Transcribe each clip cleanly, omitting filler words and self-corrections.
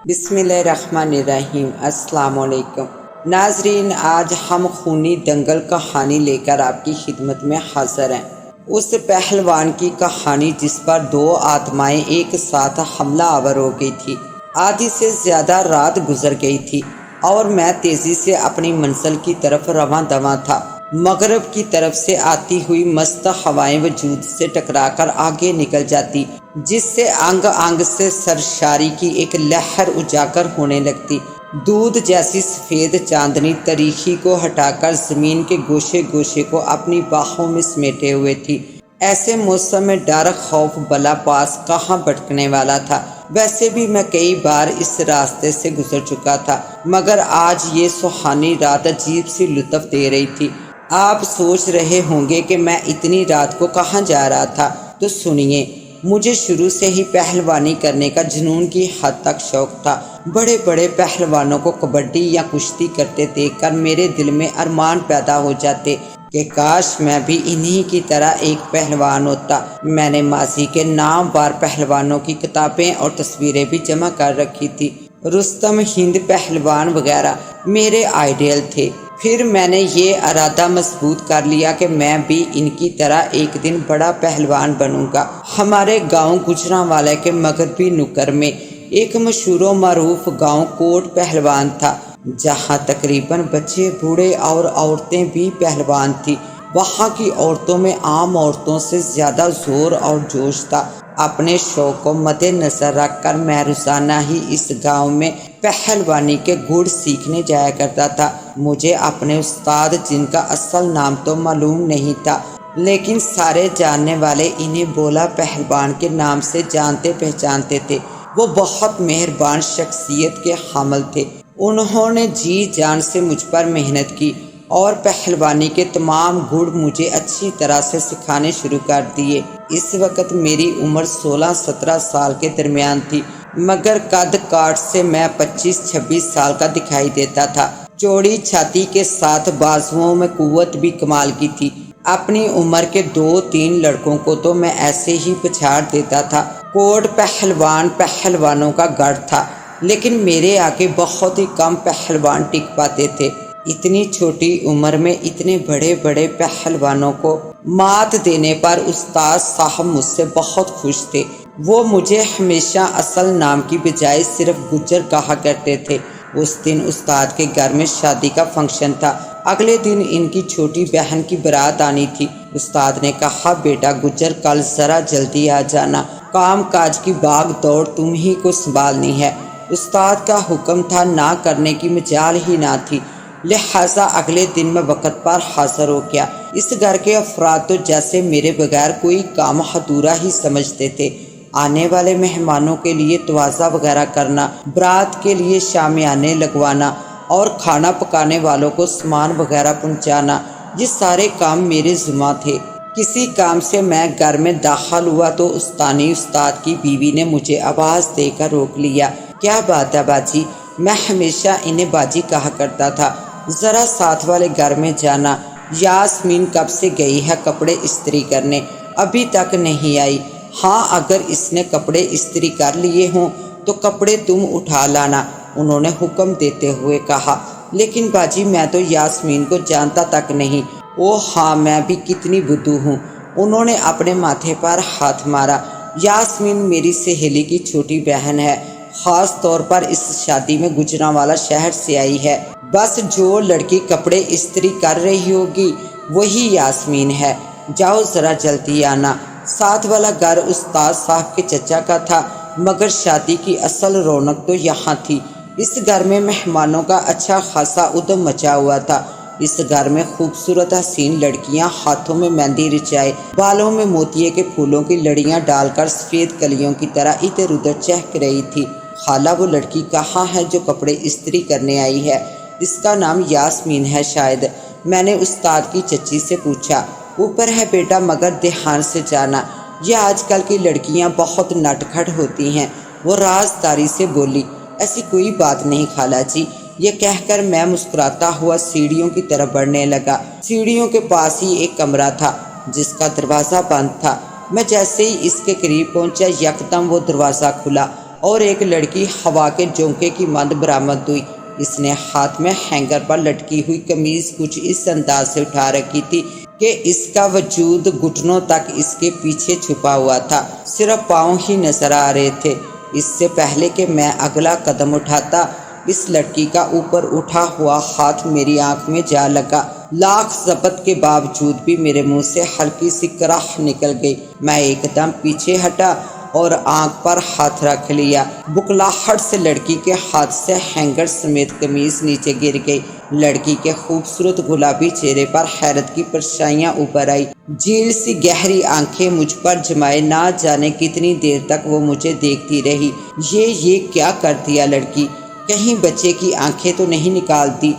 بسم اللہ الرحمن الرحیم۔ السلام علیکم ناظرین، آج ہم خونی دنگل کہانی لے کر آپ کی خدمت میں حاضر ہیں۔ اس پہلوان کی کہانی جس پر دو آتمائیں ایک ساتھ حملہ آور ہو گئی تھی۔ آدھی سے زیادہ رات گزر گئی تھی اور میں تیزی سے اپنی منزل کی طرف رواں دواں تھا۔ مغرب کی طرف سے آتی ہوئی مست ہوائیں وجود سے ٹکرا کر آگے نکل جاتی، جس سے انگ انگ سے سرشاری کی ایک لہر اجاگر ہونے لگتی۔ دودھ جیسی سفید چاندنی تاریکی کو ہٹا کر زمین کے گوشے گوشے کو اپنی باہوں میں سمیٹے ہوئے تھی۔ ایسے موسم میں ڈر خوف بلا پاس کہاں بھٹکنے والا تھا۔ ویسے بھی میں کئی بار اس راستے سے گزر چکا تھا، مگر آج یہ سہانی رات عجیب سی لطف دے رہی تھی۔ آپ سوچ رہے ہوں گے کہ میں اتنی رات کو کہاں جا رہا تھا، تو سنیے۔ مجھے شروع سے ہی پہلوانی کرنے کا جنون کی حد تک شوق تھا۔ بڑے بڑے پہلوانوں کو کبڈی یا کشتی کرتے دیکھ کر میرے دل میں ارمان پیدا ہو جاتے کہ کاش میں بھی انہی کی طرح ایک پہلوان ہوتا۔ میں نے ماضی کے نامور پہلوانوں کی کتابیں اور تصویریں بھی جمع کر رکھی تھی۔ رستم، ہند پہلوان وغیرہ میرے آئیڈیل تھے۔ پھر میں نے یہ ارادہ مضبوط کر لیا کہ میں بھی ان کی طرح ایک دن بڑا پہلوان بنوں گا۔ ہمارے گاؤں گوجرانوالے کے مغربی نکر میں ایک مشہور و معروف گاؤں کوٹ پہلوان تھا، جہاں تقریباً بچے، بوڑھے اور عورتیں بھی پہلوان تھیں۔ وہاں کی عورتوں میں عام عورتوں سے زیادہ زور اور جوش تھا۔ اپنے شوق کو مد نظر رکھ کر میں روزانہ ہی اس گاؤں میں پہلوانی کے گڑ سیکھنے جایا کرتا تھا۔ مجھے اپنے استاد، جن کا اصل نام تو معلوم نہیں تھا، لیکن سارے جاننے والے انہیں بولا پہلوان کے نام سے جانتے پہچانتے تھے، وہ بہت مہربان شخصیت کے حامل تھے۔ انہوں نے جی جان سے مجھ پر محنت کی اور پہلوانی کے تمام گڑ مجھے اچھی طرح سے سکھانے شروع کر دیے۔ اس وقت میری عمر 16-17 سال کے درمیان تھی، مگر قد کاٹ سے میں 25-26 سال کا دکھائی دیتا تھا۔ چوڑی چھاتی کے ساتھ بازوؤں میں قوت بھی کمال کی تھی۔ اپنی عمر کے 2-3 لڑکوں کو تو میں ایسے ہی پچھاڑ دیتا تھا۔ کوٹ پہلوان پہلوانوں کا گڑھ تھا، لیکن میرے آگے بہت ہی کم پہلوان ٹک پاتے تھے۔ اتنی چھوٹی عمر میں اتنے بڑے بڑے پہلوانوں کو مات دینے پر استاد صاحب مجھ سے بہت خوش تھے۔ وہ مجھے ہمیشہ اصل نام کی بجائے صرف گجر کہا کرتے تھے۔ اس دن استاد کے گھر میں شادی کا فنکشن تھا۔ اگلے دن ان کی چھوٹی بہن کی بارات آنی تھی۔ استاد نے کہا، بیٹا گجر، کل ذرا جلدی آ جانا، کام کاج کی بھاگ دوڑ تم ہی کو سنبھالنی ہے۔ استاد کا حکم تھا، نہ کرنے کی مجال ہی نہ تھی، لہٰذا اگلے دن میں وقت پر حاضر ہو گیا۔ اس گھر کے افراد تو جیسے میرے بغیر کوئی کام ادھورا ہی سمجھتے تھے۔ آنے والے مہمانوں کے لیے توازہ وغیرہ کرنا، برات کے لیے شامیانے لگوانا اور کھانا پکانے والوں کو سامان وغیرہ پہنچانا، یہ سارے کام میرے ذمہ تھے۔ کسی کام سے میں گھر میں داخل ہوا تو استانی استاد کی بیوی نے مجھے آواز دے کر روک لیا۔ کیا بات ہے باجی؟ میں ہمیشہ انہیں باجی کہا کرتا تھا۔ ذرا ساتھ والے گھر میں جانا، یاسمین کب سے گئی ہے کپڑے استری کرنے، ابھی تک نہیں آئی۔ ہاں، اگر اس نے کپڑے استری کر لیے ہوں تو کپڑے تم اٹھا لانا، انہوں نے حکم دیتے ہوئے کہا۔ لیکن باجی، میں تو یاسمین کو جانتا تک نہیں۔ اوہ ہاں، میں بھی کتنی بدھو ہوں۔ انہوں نے اپنے ماتھے پر ہاتھ مارا۔ یاسمین میری سہیلی کی چھوٹی بہن ہے، خاص طور پر اس شادی میں گوجرانوالہ شہر سے آئی ہے۔ بس جو لڑکی کپڑے استری کر رہی ہوگی وہی یاسمین ہے۔ جاؤ ذرا جلدی آنا۔ ساتھ والا گھر استاد صاحب کے چچا کا تھا، مگر شادی کی اصل رونق تو یہاں تھی۔ اس گھر میں مہمانوں کا اچھا خاصا ادھم مچا ہوا تھا۔ اس گھر میں خوبصورت حسین لڑکیاں ہاتھوں میں مہندی رچائے، بالوں میں موتیے کے پھولوں کی لڑیاں ڈال کر سفید کلیوں کی طرح ادھر ادھر چہک رہی تھی۔ خالہ، وہ لڑکی کہاں ہے جو کپڑے استری کرنے آئی ہے؟ اس کا نام یاسمین ہے شاید، میں نے استاد کی چچی سے پوچھا۔ اوپر ہے بیٹا، مگر دھیان سے جانا، یہ آج کل کی لڑکیاں بہت نٹکھٹ ہوتی ہیں، وہ رازداری سے بولی۔ ایسی کوئی بات نہیں خالہ جی، یہ کہہ کر میں مسکراتا ہوا سیڑھیوں کی طرف بڑھنے لگا۔ سیڑھیوں کے پاس ہی ایک کمرہ تھا جس کا دروازہ بند تھا۔ میں جیسے ہی اس کے قریب پہنچا، یکدم وہ دروازہ کھلا اور ایک لڑکی ہوا کے جھونکے کی مند برآمد ہوئی۔ اس نے ہاتھ میں ہینگر پر لٹکی ہوئی قمیض کچھ اس انداز سے اٹھا رکھی تھی کہ اس کا وجود گھٹنوں تک اس کے پیچھے چھپا ہوا تھا، صرف پاؤں ہی نظر آ رہے تھے۔ اس سے پہلے کہ میں اگلا قدم اٹھاتا، اس لڑکی کا اوپر اٹھا ہوا ہاتھ میری آنکھ میں جا لگا۔ لاکھ ضبط کے باوجود بھی میرے منہ سے ہلکی سی کراہ نکل گئی۔ میں ایک دم پیچھے ہٹا اور آنکھ پر ہاتھ رکھ لیا۔ بکلاہٹ سے لڑکی کے ہاتھ سے ہینگر سمیت قمیض نیچے گر گئی۔ لڑکی کے خوبصورت گلابی چہرے پر حیرت کی پرچھائیاں ابھر آئی۔ جھیل سی گہری آنکھیں مجھ پر جمائے نہ جانے کتنی دیر تک وہ مجھے دیکھتی رہی۔ یہ کیا کر دیا لڑکی؟ کہیں بچے کی آنکھیں تو نہیں نکالتی؟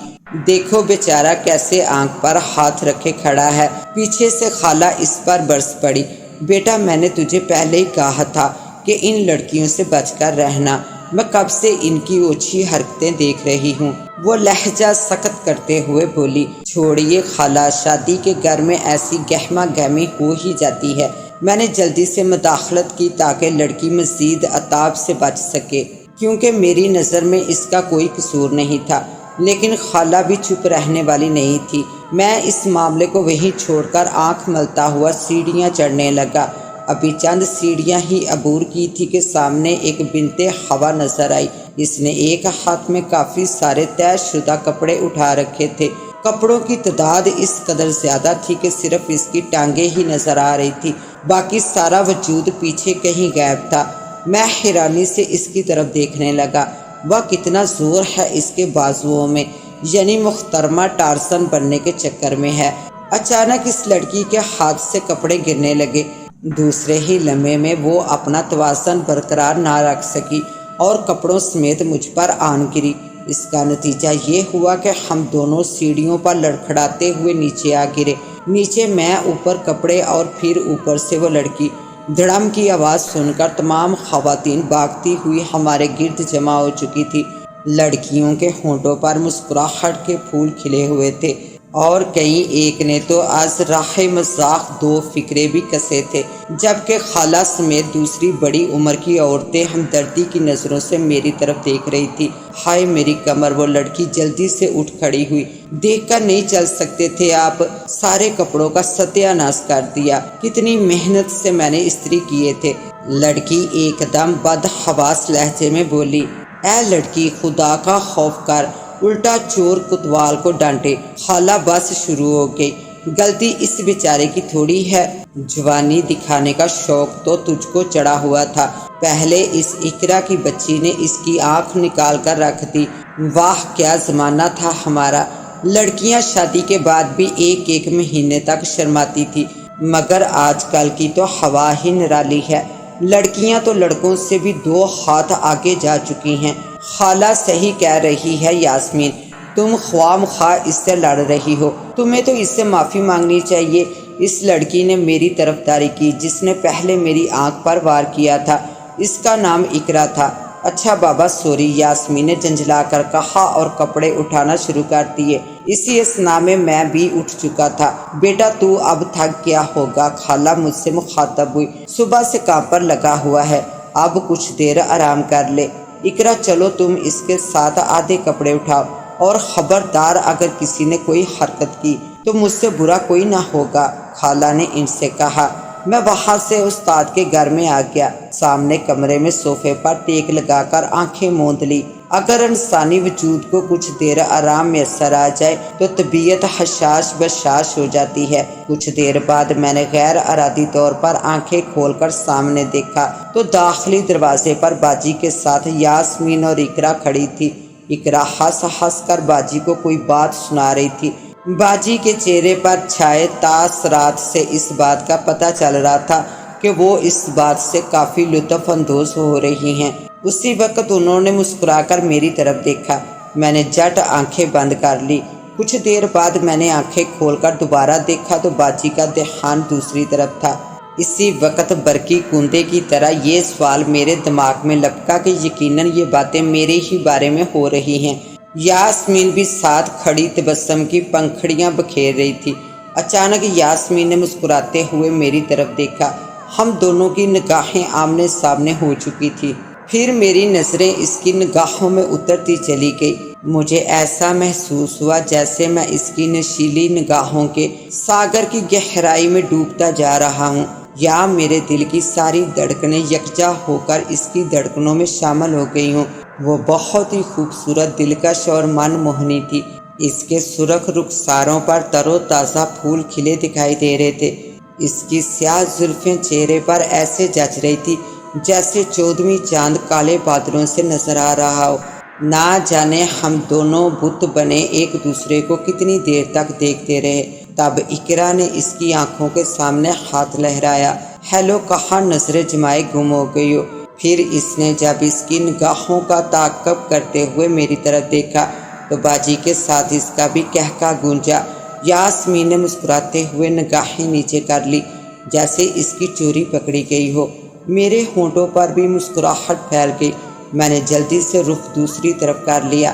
دیکھو بیچارہ کیسے آنکھ پر ہاتھ رکھے کھڑا ہے۔ پیچھے سے خالہ اس پر برس پڑی۔ بیٹا میں نے تجھے پہلے ہی کہا تھا کہ ان لڑکیوں سے بچ کر رہنا، میں کب سے ان کی اوچھی حرکتیں دیکھ رہی ہوں۔ وہ لہجہ سخت کرتے ہوئے بولی۔ چھوڑیے خالہ، شادی کے گھر میں ایسی گہما گہمی ہو ہی جاتی ہے۔ میں نے جلدی سے مداخلت کی تاکہ لڑکی مزید عتاب سے بچ سکے، کیونکہ میری نظر میں اس کا کوئی قصور نہیں تھا۔ لیکن خالہ بھی چپ رہنے والی نہیں تھی۔ میں اس معاملے کو وہیں چھوڑ کر آنکھ ملتا ہوا سیڑھیاں چڑھنے لگا۔ ابھی چند سیڑھیاں ہی عبور کی تھی کہ سامنے ایک بنت ہوا نظر آئی۔ اس نے ایک ہاتھ میں کافی سارے طے شدہ کپڑے اٹھا رکھے تھے۔ کپڑوں کی تعداد اس قدر زیادہ تھی کہ صرف اس کی ٹانگیں ہی نظر آ رہی تھی، باقی سارا وجود پیچھے کہیں غائب تھا۔ میں حیرانی سے اس کی طرف دیکھنے لگا۔ وہ کتنا زور ہے اس کے بازوؤں میں، یعنی محترمہ ٹارزن بننے کے چکر میں ہے۔ اچانک اس لڑکی کے ہاتھ سے کپڑے گرنے لگے۔ دوسرے ہی لمحے میں وہ اپنا توازن برقرار نہ رکھ سکی اور کپڑوں سمیت مجھ پر آن گری۔ اس کا نتیجہ یہ ہوا کہ ہم دونوں سیڑھیوں پر لڑکھڑاتے ہوئے نیچے آ گرے۔ نیچے میں، اوپر کپڑے اور پھر اوپر سے وہ لڑکی۔ دھڑم کی آواز سن کر تمام خواتین بھاگتی ہوئی ہمارے گرد جمع ہو چکی تھی۔ لڑکیوں کے ہونٹوں پر مسکراہٹ کے پھول کھلے ہوئے تھے اور کہیں ایک نے تو از راہ مذاق 2 فقرے بھی کسے تھے، جبکہ خالہ سمیت دوسری بڑی عمر کی عورتیں ہمدردی کی نظروں سے میری طرف دیکھ رہی تھی۔ ہائے میری کمر! وہ لڑکی جلدی سے اٹھ کھڑی ہوئی۔ دیکھ کر نہیں چل سکتے تھے آپ؟ سارے کپڑوں کا ستیہ ناش کر دیا، کتنی محنت سے میں نے استری کیے تھے۔ لڑکی ایک دم بدحواس لہجے میں بولی۔ اے لڑکی، خدا کا خوف کر، الٹا چور کوتوال کو ڈانٹے۔ خالہ بس شروع ہو گئی۔ غلطی اس بیچارے کی تھوڑی ہے، جوانی دکھانے کا شوق تو تجھ کو چڑھا ہوا تھا۔ پہلے اس اقرا کی بچی نے اس کی آنکھ نکال کر رکھ دی۔ واہ کیا زمانہ تھا ہمارا! لڑکیاں شادی کے بعد بھی ایک مہینے تک شرماتی تھی، مگر آج کل کی تو ہوا ہی نرالی ہے۔ لڑکیاں تو لڑکوں سے بھی 2 ہاتھ آگے جا چکی ہیں۔ خالہ صحیح کہہ رہی ہے یاسمین، تم خواہ مخواہ اس سے لڑ رہی ہو، تمہیں تو اس سے معافی مانگنی چاہیے۔ اس لڑکی نے میری طرفداری کی جس نے پہلے میری آنکھ پر وار کیا تھا۔ اس کا نام اقرا تھا۔ اچھا بابا سوری، یاسمین نے جھنجھلا کر کہا اور کپڑے اٹھانا شروع کر دیے۔ اسی اثنا میں میں بھی اٹھ چکا تھا۔ بیٹا تو اب تھک گیا ہوگا، خالہ مجھ سے مخاطب ہوئی۔ صبح سے کام پر لگا ہوا ہے، اب کچھ دیر آرام کر لے۔ اقرا چلو تم اس کے ساتھ آدھے کپڑے اٹھاؤ، اور خبردار اگر کسی نے کوئی حرکت کی تو مجھ سے برا کوئی نہ ہوگا، خالہ نے ان سے کہا۔ میں وہاں سے استاد کے گھر میں آ گیا۔ سامنے کمرے میں صوفے پر ٹیک لگا کر آنکھیں موند لی۔ اگر انسانی وجود کو کچھ دیر آرام میسر آ جائے تو طبیعت حشاش بشاش ہو جاتی ہے۔ کچھ دیر بعد میں نے غیر ارادی طور پر آنکھیں کھول کر سامنے دیکھا تو داخلی دروازے پر باجی کے ساتھ یاسمین اور اقرا کھڑی تھی۔ اقرا ہنس ہنس کر باجی کو کوئی بات سنا رہی تھی۔ باجی کے چہرے پر چھائے تاثرات سے اس بات کا پتہ چل رہا تھا کہ وہ اس بات سے کافی لطف اندوز ہو رہی ہیں۔ اسی وقت انہوں نے مسکرا کر میری طرف دیکھا۔ میں نے جٹ آنکھیں بند کر لی۔ کچھ دیر بعد میں نے آنکھیں کھول کر دوبارہ دیکھا تو باجی کا دھیان دوسری طرف تھا۔ اسی وقت برقی کندے کی طرح یہ سوال میرے دماغ میں لپکا کہ یقیناً یہ باتیں میرے ہی بارے میں ہو رہی ہیں۔ یاسمین بھی ساتھ کھڑی تبسم کی پنکھڑیاں بکھیر رہی تھی۔ اچانک یاسمین نے مسکراتے ہوئے میری طرف دیکھا۔ ہم دونوں کی نگاہیں آمنے سامنے ہو چکی تھی۔ پھر میری نظریں اس کی نگاہوں میں اترتی چلی گئی۔ مجھے ایسا محسوس ہوا جیسے میں اس کی نشیلی نگاہوں کے ساگر کی گہرائی میں ڈوبتا جا رہا ہوں، یا میرے دل کی ساری دھڑکنیں یکجا ہو کر اس کی دھڑکنوں میں شامل ہو گئی ہوں۔ وہ بہت ہی خوبصورت، دلکش اور من موہنی تھی۔ اس کے سرخ رخساروں پر تر و تازہ پھول کھلے دکھائی دے رہے تھے۔ اس کی سیاہ زلفیں چہرے پر ایسے جچ رہی تھی جیسے 14ویں چاند کالے بادلوں سے نظر آ رہا ہو۔ نہ جانے ہم دونوں بت بنے ایک دوسرے کو کتنی دیر تک دیکھتے رہے۔ تب اقرا نے اس کی آنکھوں کے سامنے ہاتھ لہرایا۔ ہیلو کہا، نظریں جمائے گم ہو گئی ہو۔ پھر اس نے جب اس کی نگاہوں کا تعاقب کرتے ہوئے میری طرف دیکھا تو باجی کے ساتھ اس کا بھی قہقہ گونجا۔ یاسمین نے مسکراتے ہوئے نگاہیں نیچے کر لی جیسے اس کی چوری پکڑی گئی ہو۔ میرے ہونٹوں پر بھی مسکراہٹ پھیل گئی۔ میں نے جلدی سے رخ دوسری طرف کر لیا،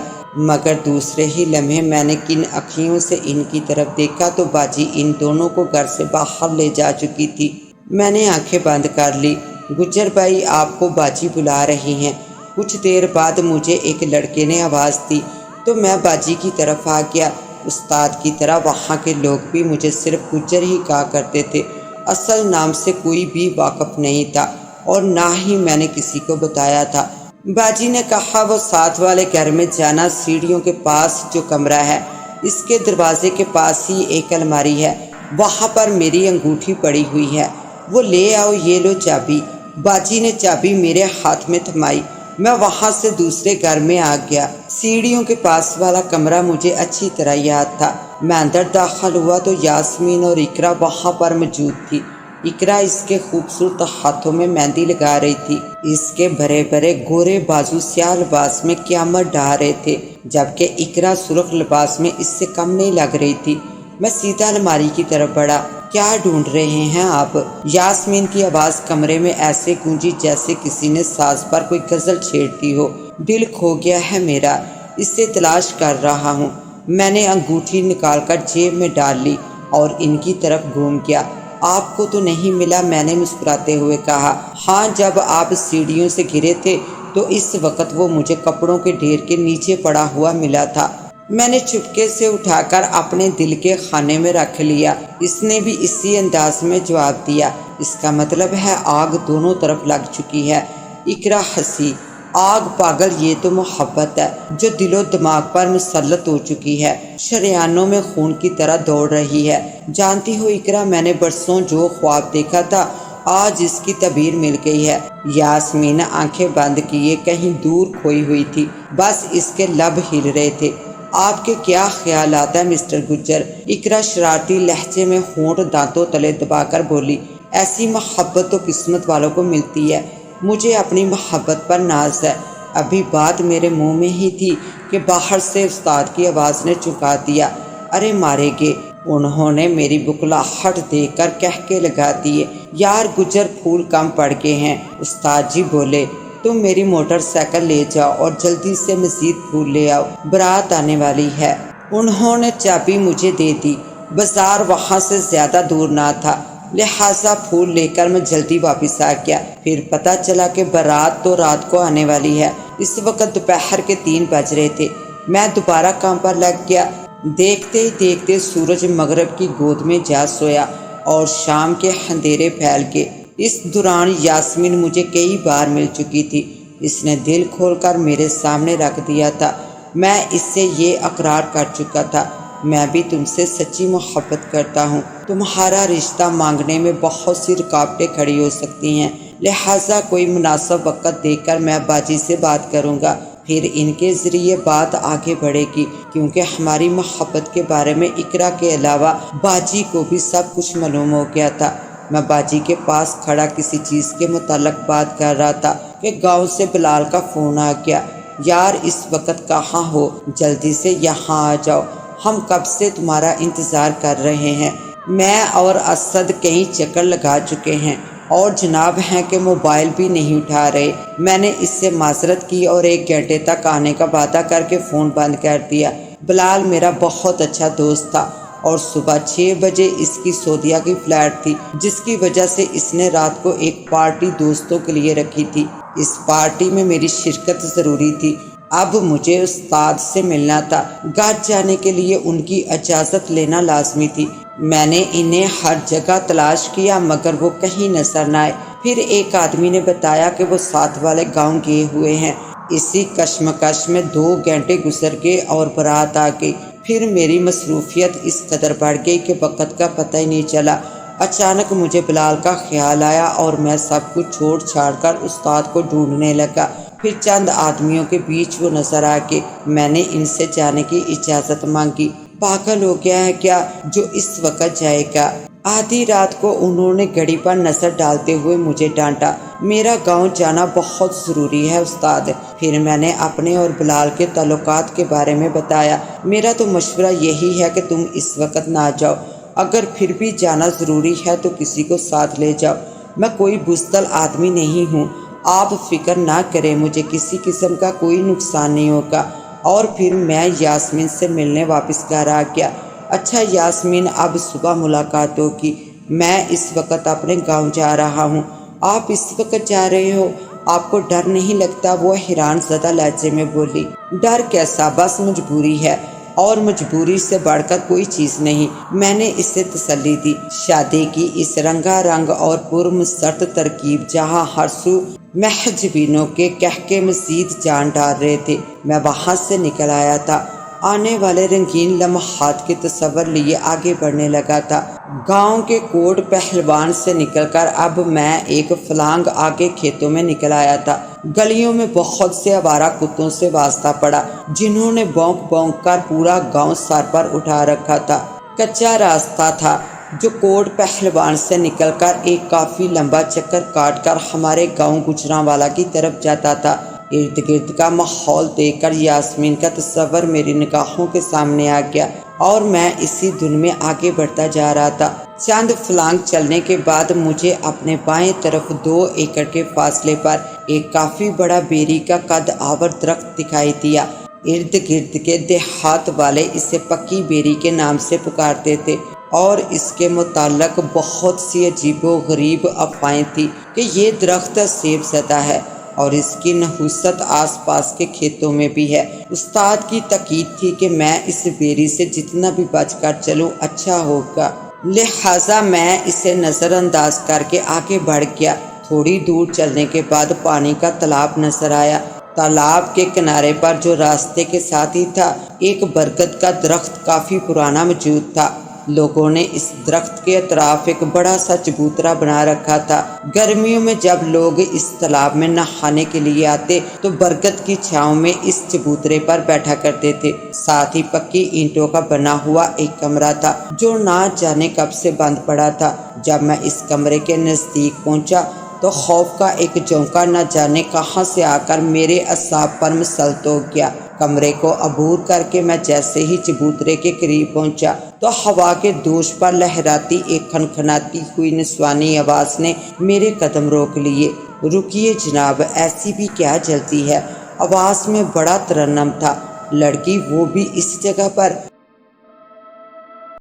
مگر دوسرے ہی لمحے میں نے کن اکھیوں سے ان کی طرف دیکھا تو باجی ان دونوں کو گھر سے باہر لے جا چکی تھی۔ میں نے آنکھیں بند کر لی۔ گجر بھائی، آپ کو باجی بلا رہی ہیں۔ کچھ دیر بعد مجھے ایک لڑکے نے آواز دی تو میں باجی کی طرف آ گیا۔ استاد کی طرح وہاں کے لوگ بھی مجھے صرف گجر ہی کہا کرتے تھے، اصل نام سے کوئی بھی واقف نہیں تھا اور نہ ہی میں نے کسی کو بتایا تھا۔ باجی نے کہا، وہ ساتھ والے گھر میں جانا، سیڑھیوں کے پاس جو کمرہ ہے اس کے دروازے کے پاس ہی ایک الماری ہے، وہاں پر میری انگوٹھی پڑی ہوئی ہے، وہ لے آؤ، یہ لو چابی۔ باجی نے چابی میرے ہاتھ میں تھمائی۔ میں وہاں سے دوسرے گھر میں آ گیا۔ سیڑھیوں کے پاس والا کمرہ مجھے اچھی طرح یاد تھا۔ میں اندر داخل ہوا تو یاسمین اور اقرا وہاں پر موجود تھی۔ اقرا اس کے خوبصورت ہاتھوں میں مہندی لگا رہی تھی۔ اس کے بھرے بھرے گورے بازو سیاہ لباس میں قیامت ڈھا رہے تھے، جبکہ اقرا سرخ لباس میں اس سے کم نہیں لگ رہی تھی۔ میں سیدھا الماری کی طرف بڑھا۔ کیا ڈھونڈ رہے ہیں آپ؟ یاسمین کی آواز کمرے میں ایسے گونجی جیسے کسی نے ساز پر کوئی غزل چھیڑ دی ہو۔ دل کھو گیا ہے میرا، اسے تلاش کر رہا ہوں۔ میں نے انگوٹھی نکال کر جیب میں ڈال لی اور ان کی طرف گھوم گیا۔ آپ کو تو نہیں ملا؟ میں نے مسکراتے ہوئے کہا۔ ہاں، جب آپ سیڑھیوں سے گرے تھے تو اس وقت وہ مجھے کپڑوں کے ڈھیر کے نیچے پڑا ہوا ملا تھا۔ میں نے چپکے سے اٹھا کر اپنے دل کے خانے میں رکھ لیا۔ اس نے بھی اسی انداز میں جواب دیا۔ اس کا مطلب ہے آگ دونوں طرف لگ چکی ہے۔ اقرا ہنسی۔ آگ پاگل، یہ تو محبت ہے جو دل و دماغ پر مسلط ہو چکی ہے، شریانوں میں خون کی طرح دوڑ رہی ہے۔ جانتی ہو اقرا، میں نے برسوں جو خواب دیکھا تھا آج اس کی تعبیر مل گئی ہے۔ یاسمین آنکھیں بند کیے کہیں دور کھوئی ہوئی تھی، بس اس کے لب ہل رہے تھے۔ آپ کے کیا خیالات ہیں مسٹر گجر؟ اقرا شرارتی لہجے میں ہونٹ دانتوں تلے دبا کر بولی۔ ایسی محبت تو قسمت والوں کو ملتی ہے، مجھے اپنی محبت پر ناز ہے۔ ابھی بات میرے منہ میں ہی تھی کہ باہر سے استاد کی آواز نے چونکا دیا۔ ارے مارے گے! انہوں نے میری بکلاہٹ دیکھ کر کہکے لگا دیے۔ یار گجر، پھول کم پڑ گئے ہیں۔ استاد جی بولے، تم میری موٹر سائیکل لے جاؤ اور جلدی سے مزید پھول لے آؤ، بارات آنے والی ہے۔ انہوں نے چابی مجھے دے دی۔ بازار وہاں سے زیادہ دور نہ تھا، لہٰذا پھول لے کر میں جلدی واپس آ گیا۔ پھر پتہ چلا کہ بارات تو رات کو آنے والی ہے۔ اس وقت دوپہر کے 3 بج رہے تھے۔ میں دوبارہ کام پر لگ گیا۔ دیکھتے ہی دیکھتے سورج مغرب کی گود میں جا سویا اور شام کے اندھیرے پھیل گئے۔ اس دوران یاسمین مجھے کئی بار مل چکی تھی۔ اس نے دل کھول کر میرے سامنے رکھ دیا تھا۔ میں اس سے یہ اقرار کر چکا تھا، میں بھی تم سے سچی محبت کرتا ہوں۔ تمہارا رشتہ مانگنے میں بہت سی رکاوٹیں کھڑی ہو سکتی ہیں، لہٰذا کوئی مناسب وقت دیکھ کر میں باجی سے بات کروں گا، پھر ان کے ذریعے بات آگے بڑھے گی، کیونکہ ہماری محبت کے بارے میں اقرا کے علاوہ باجی کو بھی سب کچھ معلوم ہو گیا تھا۔ میں باجی کے پاس کھڑا کسی چیز کے متعلق بات کر رہا تھا کہ گاؤں سے بلال کا فون آ گیا۔ یار اس وقت کہاں ہو؟ جلدی سے یہاں آ جاؤ، ہم کب سے تمہارا انتظار کر رہے ہیں۔ میں اور اسد کئی چکر لگا چکے ہیں اور جناب ہیں کہ موبائل بھی نہیں اٹھا رہے۔ میں نے اس سے معذرت کی اور 1 گھنٹے تک آنے کا وعدہ کر کے فون بند کر دیا۔ بلال میرا بہت اچھا دوست تھا اور صبح 6 بجے اس کی سعودیہ کی فلائٹ تھی، جس کی وجہ سے اس نے رات کو ایک پارٹی دوستوں کے لیے رکھی تھی۔ اس پارٹی میں میری شرکت ضروری تھی۔ اب مجھے استاد سے ملنا تھا۔ گھر جانے کے لیے ان کی اجازت لینا لازمی تھی۔ میں نے انہیں ہر جگہ تلاش کیا مگر وہ کہیں نظر نہ آئے۔ پھر ایک آدمی نے بتایا کہ وہ ساتھ والے گاؤں گئے ہوئے ہیں۔ اسی کشمکش میں 2 گھنٹے گزر گئے اور بارات آ گئی۔ پھر میری مصروفیت اس قدر بڑھ گئی کہ وقت کا پتہ ہی نہیں چلا۔ اچانک مجھے بلال کا خیال آیا اور میں سب کچھ چھوڑ چھاڑ کر استاد کو ڈھونڈنے لگا۔ پھر چند آدمیوں کے بیچ وہ نظر آ کے میں نے ان سے جانے کی اجازت مانگی۔ پاگل ہو گیا ہے کیا جو اس وقت جائے گا؟ آدھی رات کو انہوں نے گھڑی پر نظر ڈالتے ہوئے مجھے ڈانٹا۔ میرا گاؤں جانا بہت ضروری ہے استاد۔ پھر میں نے اپنے اور بلال کے تعلقات کے بارے میں بتایا۔ میرا تو مشورہ یہی ہے کہ تم اس وقت نہ جاؤ۔ اگر پھر بھی جانا ضروری ہے تو کسی کو ساتھ لے جاؤ۔ میں کوئی بزدل آدمی نہیں ہوں۔ آپ فکر نہ کریں، مجھے کسی قسم کا کوئی نقصان نہیں ہوگا۔ اور پھر میں یاسمین سے ملنے واپس گھر آ گیا۔ اچھا یاسمین، اب صبح ملاقات ہوگی۔ میں اس وقت اپنے گاؤں جا رہا ہوں۔ آپ اس وقت جا رہے ہو؟ آپ کو ڈر نہیں لگتا؟ وہ حیران زدہ لہجے میں بولی۔ ڈر کیسا، بس مجبوری ہے، اور مجبوری سے بڑھ کر کوئی چیز نہیں، میں نے اسے تسلی دی۔ شادی کی اس رنگا رنگ اور پرمسرت ترکیب جہاں ہر سو محجبینوں کے کہکے مزید جان ڈال رہے تھے، میں وہاں سے نکل آیا تھا۔ آنے والے رنگین لمحات کے تصور لیے آگے بڑھنے لگا تھا۔ گاؤں کے کوٹ پہلوان سے نکل کر اب میں ایک فلانگ آگے کھیتوں میں نکل آیا تھا۔ گلیوں میں بہت سے آوارہ کتوں سے واسطہ پڑا جنہوں نے بونک بونک کر پورا گاؤں سر پر اٹھا رکھا تھا۔ کچا راستہ تھا جو کوٹ پہلوان سے نکل کر ایک کافی لمبا چکر کاٹ کر ہمارے گاؤں گجرانوالا کی طرف جاتا تھا۔ ارد گرد کا ماحول دیکھ کر یاسمین کا تصور میری نگاہوں کے سامنے آ گیا اور میں اسی دھن میں آگے بڑھتا جا رہا تھا۔ چند فلانگ چلنے کے بعد مجھے اپنے بائیں طرف 2 ایکڑ کے فاصلے پر ایک کافی بڑا بیری کا قد آور درخت دکھائی دیا۔ ارد گرد کے دیہات والے اسے پکی بیری کے نام سے پکارتے تھے اور اس کے متعلق بہت سی عجیب و غریب افواہیں تھی کہ یہ درخت سیب زدہ ہے اور اس کی نحوست آس پاس کے کھیتوں میں بھی ہے۔ استاد کی تاکید تھی کہ میں اس بیری سے جتنا بھی بچ کر چلوں اچھا ہوگا، لہٰذا میں اسے نظر انداز کر کے آگے بڑھ گیا۔ تھوڑی دور چلنے کے بعد پانی کا تالاب نظر آیا۔ تالاب کے کنارے پر جو راستے کے ساتھ ہی تھا، ایک برگد کا درخت کافی پرانا موجود تھا۔ لوگوں نے اس درخت کے اطراف ایک بڑا سا چبوترا بنا رکھا تھا۔ گرمیوں میں جب لوگ اس تالاب میں نہانے کے لیے آتے تو برگد کی چھاؤں میں اس چبوترے پر بیٹھا کرتے تھے۔ ساتھ ہی پکی اینٹوں کا بنا ہوا ایک کمرہ تھا جو نہ جانے کب سے بند پڑا تھا۔ جب میں اس کمرے کے نزدیک پہنچا تو خوف کا ایک جھونکا نہ جانے کہاں سے آ کر میرے اعصاب پر مسلط ہو گیا۔ کمرے کو عبور کر کے میں جیسے ہی چبوترے کے قریب پہنچا تو ہوا کے دوش پر لہراتی ایک کھنکھناتی ہوئی نسوانی آواز نے میرے قدم روک لیے۔ رکیے جناب، ایسی بھی کیا جلدی ہے؟ آواز میں بڑا ترنم تھا۔ لڑکی وہ بھی اس جگہ پر؟